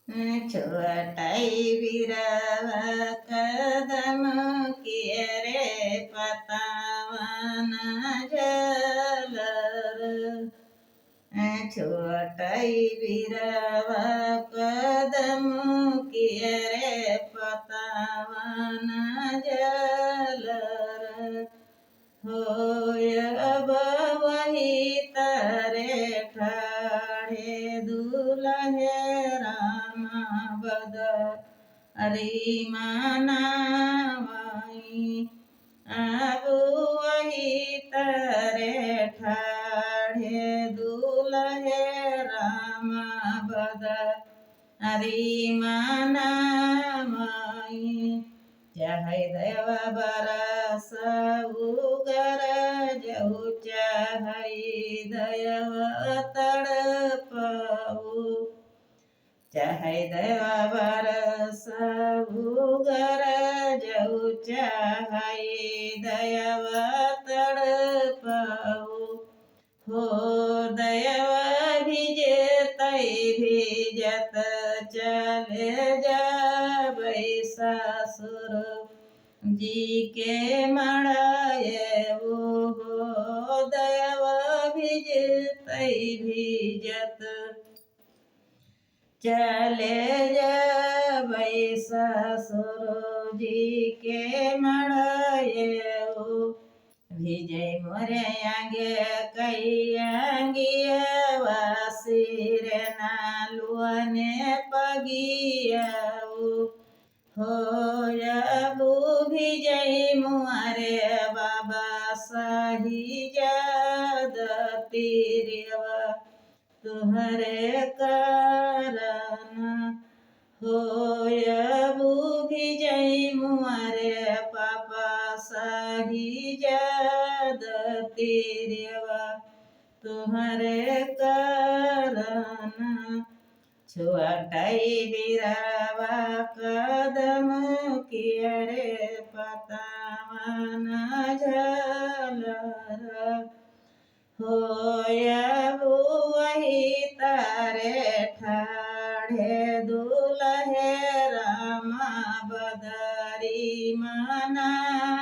छोटाई बिरवा कदम किए रे पतावन जलर छोटाई बिरवा कदम किए रे पतावन जलर होय अब वही तारे ठाड़े दुलहे रामा बद अरे मनावाई अब वही तारे ठाड़े दुलहे रामा बद अरे मनावाई चाहे देव बरस उगर जऊ चाहे दयव तड़पऊ चाहे देव बरस उगर जऊ चाहे दयव तड़पऊ हो दयव भिजतै भिजत चले जाबै ससुर जी के मड़ाए वो हो दयव भिजतै भिजत चले जाबै ससुर जी के मड़ाए वो विजय मोरे आगे कई आंगिया वासिर नालुअने पगियाऊ होयबू विजय मुआरे बाबा सही जाद तीरवा तुहरे कारण होयबू विजय मुआरे पापा सही जाद तीरवा तुम्हारे कारण छुआटाई बिरावा कदम किए रे पतावन झलर होयबू वही तारे ठाड़े दुलहे रामा बदरी मनामाई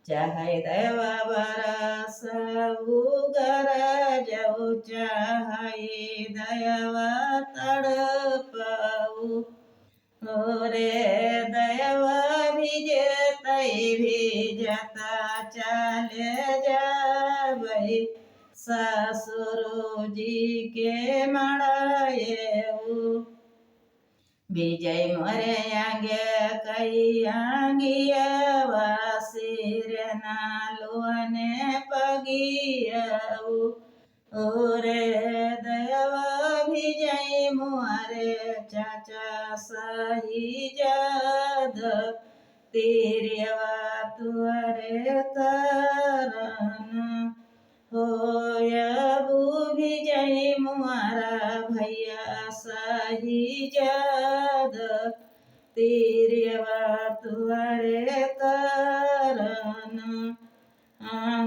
चाहे देव बरस उगर जऊ चाहे दयव तड़पऊ रे दयव भिजतै भिजता चले जाबै ससुर जी के मड़ाएऊ विजय मोरे आगे कई आंगिया वासिर नालुअने पगियाऊ ओरे दयव विजय मुआरे चाचा सही जाद तीरवा तुअरे कारण होयबू विजय मुआरा भैया सही जाद तीरवा तुअरे कारण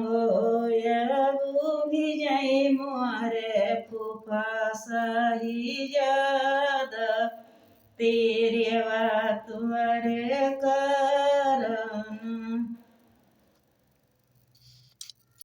होयबू विजय मुआरे फूफा सही जाद तीर